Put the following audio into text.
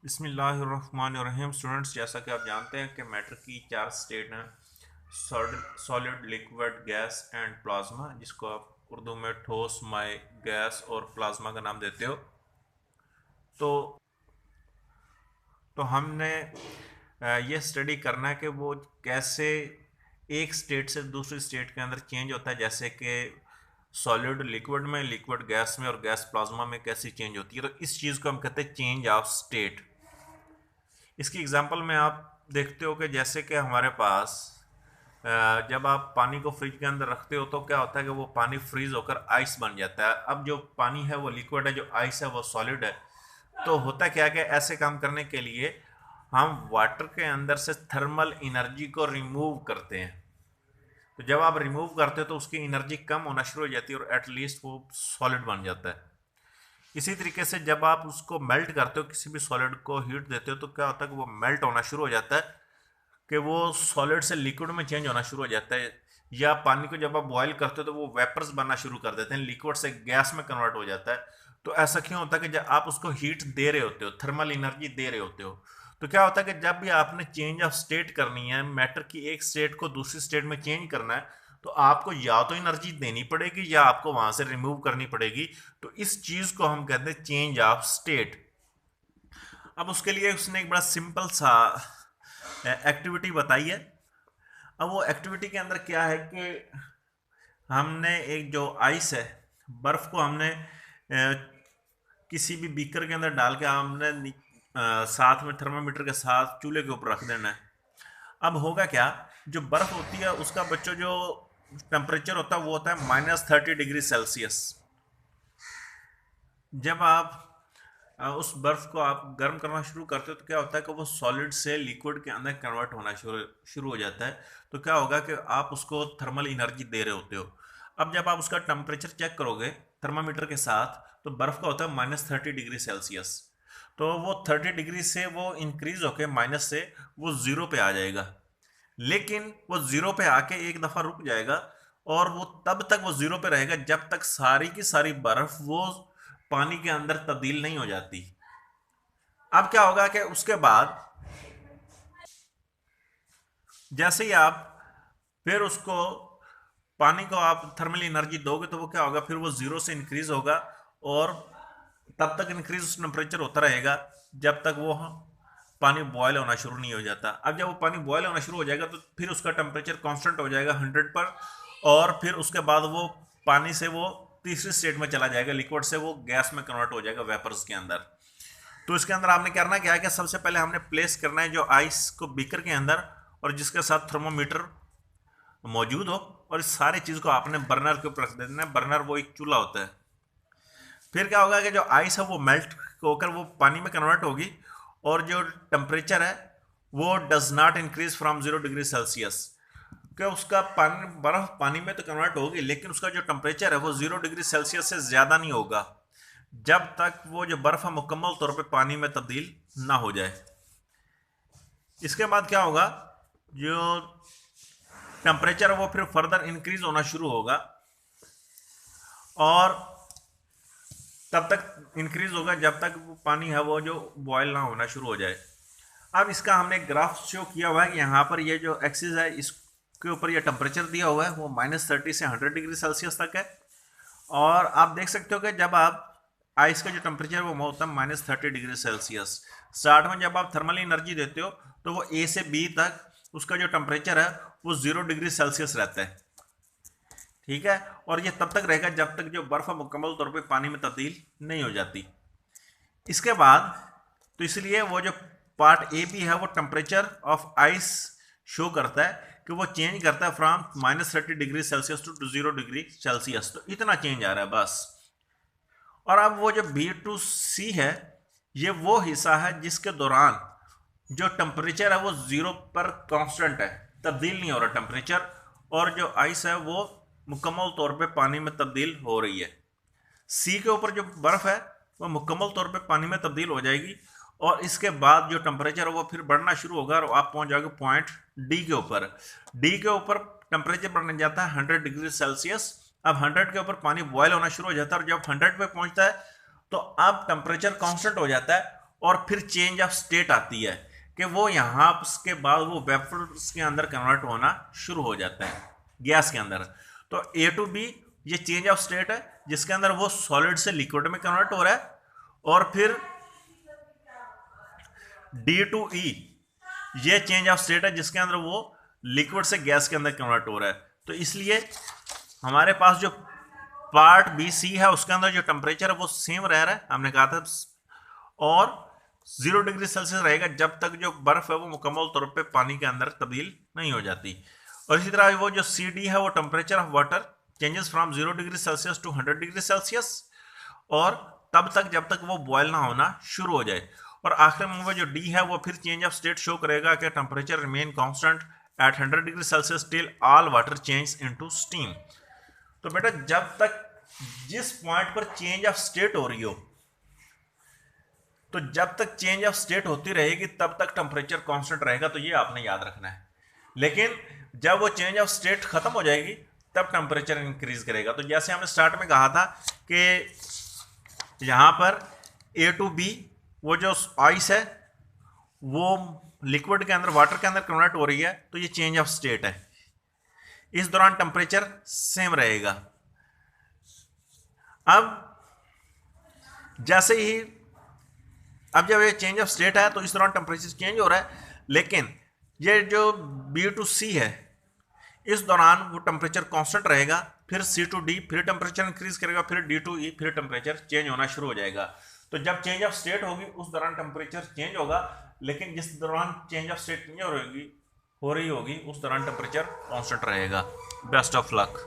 बिस्मिल्लाहिर्रहमानिर्रहीम। स्टूडेंट्स, जैसा कि आप जानते हैं कि मैटर की चार स्टेट हैं: solid, liquid, gas and plasma, जिसको आप उर्दू में ठोस, माय, गैस और प्लाज्मा का नाम देते हो। तो हमने ये स्टडी करना है कि वो कैसे एक स्टेट से दूसरी स्टेट के अंदर चेंज होता है, जैसे कि सॉलिड लिक्विड में, लिक्विड गैस में और गैस प्लाज्मा में कैसी चेंज होती है। तो इस चीज़ को हम कहते हैं चेंज ऑफ स्टेट। इसकी एग्जांपल में आप देखते हो कि जैसे कि हमारे पास जब आप पानी को फ्रिज के अंदर रखते हो तो क्या होता है कि वो पानी फ्रीज होकर आइस बन जाता है। अब जो पानी है वो लिक्विड है, जो आइस है वो सॉलिड है। तो होता क्या है कि ऐसे काम करने के लिए हम वाटर के अंदर से थर्मल एनर्जी को रिमूव करते हैं। तो जब आप रिमूव करते हो तो उसकी एनर्जी कम होना शुरू हो जाती है और एटलीस्ट वो सॉलिड बन जाता है। इसी तरीके से जब आप उसको मेल्ट करते हो, किसी भी सॉलिड को हीट देते हो, तो क्या होता है कि वो मेल्ट होना शुरू हो जाता है, कि वो सॉलिड से लिक्विड में चेंज होना शुरू हो जाता है। या पानी को जब आप बॉयल करते हो तो वो वेपर्स बनना शुरू कर देते हैं, लिक्विड से गैस में कन्वर्ट हो जाता है। तो ऐसा क्यों होता है कि जब आप उसको हीट दे रहे होते हो, थर्मल एनर्जी दे रहे होते हो, तो क्या होता है कि जब भी आपने चेंज ऑफ स्टेट करनी है, मैटर की एक स्टेट को दूसरी स्टेट में चेंज करना है, तो आपको या तो एनर्जी देनी पड़ेगी या आपको वहां से रिमूव करनी पड़ेगी। तो इस चीज को हम कहते हैं चेंज ऑफ स्टेट। अब उसके लिए उसने एक बड़ा सिंपल सा एक्टिविटी बताई है। अब वो एक्टिविटी के अंदर क्या है कि हमने एक जो आइस है, बर्फ को हमने किसी भी बीकर के अंदर डाल के हमने साथ में थर्मामीटर के साथ चूल्हे के ऊपर रख देना है। अब होगा क्या, जो बर्फ होती है उसका बच्चों जो टेम्परेचर होता है वो होता है -30 डिग्री सेल्सियस। जब आप उस बर्फ को आप गर्म करना शुरू करते हो तो क्या होता है कि वो सॉलिड से लिक्विड के अंदर कन्वर्ट होना शुरू शुरू हो जाता है। तो क्या होगा कि आप उसको थर्मल एनर्जी दे रहे होते हो। अब जब आप उसका टेम्परेचर चेक करोगे थर्मामीटर के साथ, तो बर्फ का होता है -30 डिग्री सेल्सियस। तो वो 30 डिग्री से वो इंक्रीज होके माइनस से वो जीरो पे आ जाएगा। लेकिन वो जीरो पे आके एक दफा रुक जाएगा, और वो तब तक वो जीरो पे रहेगा जब तक सारी की सारी बर्फ वो पानी के अंदर तब्दील नहीं हो जाती। अब क्या होगा कि उसके बाद जैसे ही आप फिर उसको पानी को आप थर्मल एनर्जी दोगे तो वो क्या होगा, फिर वो जीरो से इंक्रीज होगा, और तब तक इंक्रीज टेम्परेचर होता रहेगा जब तक वो पानी बॉयल होना शुरू नहीं हो जाता। अब जब वो पानी बॉयल होना शुरू हो जाएगा तो फिर उसका टेम्परेचर कांस्टेंट हो जाएगा 100 पर, और फिर उसके बाद वो पानी से वो तीसरी स्टेट में चला जाएगा, लिक्विड से वो गैस में कन्वर्ट हो जाएगा वेपर्स के अंदर। तो इसके अंदर आपने करना क्या है कि सबसे पहले हमने प्लेस करना है जो आइस को बीकर के अंदर, और जिसके साथ थर्मोमीटर मौजूद हो, और इस सारी चीज़ को आपने बर्नर के ऊपर रख देना है। बर्नर वो एक चूल्हा होता है। फिर क्या होगा कि जो आइस है वो मेल्ट होकर वो पानी में कन्वर्ट होगी, और जो टेम्परेचर है वो does not increase from 0 degree Celsius. कि उसका पानी, बर्फ पानी में तो कन्वर्ट होगी, लेकिन उसका जो टेम्परेचर है वो 0 डिग्री सेल्सियस से ज़्यादा नहीं होगा जब तक वो जो बर्फ है मुकम्मल तौर पे पानी में तब्दील ना हो जाए। इसके बाद क्या होगा, जो टेम्परेचर है वो फिर फर्दर इंक्रीज होना शुरू होगा, और तब तक इंक्रीज होगा जब तक वो पानी है वो जो बॉयल ना होना शुरू हो जाए। अब इसका हमने एक ग्राफ शो किया हुआ है कि यहाँ पर ये जो एक्सिस है इसके ऊपर ये टेम्परेचर दिया हुआ है, वो -30 से 100 डिग्री सेल्सियस तक है। और आप देख सकते हो कि जब आप आइस का जो टेम्परेचर है वो होता है -30 डिग्री सेल्सियस। स्टार्ट में जब आप थर्मल एनर्जी देते हो तो वो ए से बी तक उसका जो टेम्परेचर है वो 0 डिग्री सेल्सियस रहता है। ठीक है, और ये तब तक रहेगा जब तक जो बर्फ मुकम्मल तौर पे पानी में तब्दील नहीं हो जाती। इसके बाद तो इसलिए वो जो पार्ट ए बी है वो टेम्परेचर ऑफ आइस शो करता है कि वो चेंज करता है from -30 degree Celsius to 0 degree Celsius. तो इतना चेंज आ रहा है बस। और अब वो जो बी टू सी है, ये वो हिस्सा है जिसके दौरान जो टेम्परेचर है वो जीरो पर कांस्टेंट है, तब्दील नहीं हो रहा टेम्परेचर, और जो आइस है वो मुकम्मल तौर पे पानी में तब्दील हो रही है। सी के ऊपर जो बर्फ है वो मुकम्मल तौर पे पानी में तब्दील हो जाएगी, और इसके बाद जो टेम्परेचर है वो फिर बढ़ना शुरू होगा और आप पहुंच जाओगे पॉइंट डी के ऊपर। डी के ऊपर टेम्परेचर बढ़ने जाता है 100 डिग्री सेल्सियस। अब 100 के ऊपर पानी बॉयल होना शुरू हो जाता है, और जब 100 पे पहुंचता है तो अब टेम्परेचर कांस्टेंट हो जाता है, और फिर चेंज ऑफ स्टेट आती है कि वो यहाँ उसके बाद वो वेपर्स के अंदर कन्वर्ट होना शुरू हो जाता है गैस के अंदर। तो ए टू बी ये चेंज ऑफ स्टेट है जिसके अंदर वो सॉलिड से लिक्विड में कन्वर्ट हो रहा है, और फिर डी टू ई ये चेंज ऑफ स्टेट है जिसके अंदर वो लिक्विड से गैस के अंदर कन्वर्ट हो रहा है। तो इसलिए हमारे पास जो पार्ट बी सी है उसके अंदर जो टेम्परेचर है वो सेम रह रहा है, हमने कहा था, और 0 डिग्री सेल्सियस रहेगा जब तक जो बर्फ है वो मुकम्मल तौर पे पानी के अंदर तब्दील नहीं हो जाती। और इसी तरह वो जो सी डी है वो temperature of water changes from 0 degree Celsius to 100 degree Celsius, और तब तक जब तक वो बॉयल ना होना शुरू हो जाए। और आखिर में वो जो डी है वो फिर चेंज ऑफ स्टेट शो करेगा कि temperature remain constant eight 100 degree Celsius till all water change into steam. तो बेटा जब तक जिस पॉइंट पर चेंज ऑफ स्टेट हो रही हो, तो जब तक चेंज ऑफ स्टेट होती रहेगी तब तक टेम्परेचर कांस्टेंट रहेगा, तो ये आपने याद रखना है। लेकिन जब वो चेंज ऑफ स्टेट खत्म हो जाएगी तब टेम्परेचर इंक्रीज करेगा। तो जैसे हमने स्टार्ट में कहा था कि यहां पर ए टू बी वो जो आइस है वो लिक्विड के अंदर वाटर के अंदर कन्वर्ट हो रही है, तो ये चेंज ऑफ स्टेट है। इस दौरान टेम्परेचर सेम रहेगा। अब जैसे ही अब जब ये चेंज ऑफ स्टेट है तो इस दौरान टेम्परेचर चेंज हो रहा है, लेकिन ये जो बी टू सी है इस दौरान वो टेम्परेचर कांस्टेंट रहेगा, फिर सी टू डी फिर टेम्परेचर इंक्रीज करेगा, फिर डी टू ई फिर टेम्परेचर चेंज होना शुरू हो जाएगा। तो जब चेंज ऑफ स्टेट होगी उस दौरान टेम्परेचर चेंज होगा, लेकिन जिस दौरान चेंज ऑफ स्टेट नहीं हो रही होगी उस दौरान टेम्परेचर कांस्टेंट रहेगा। Best of luck.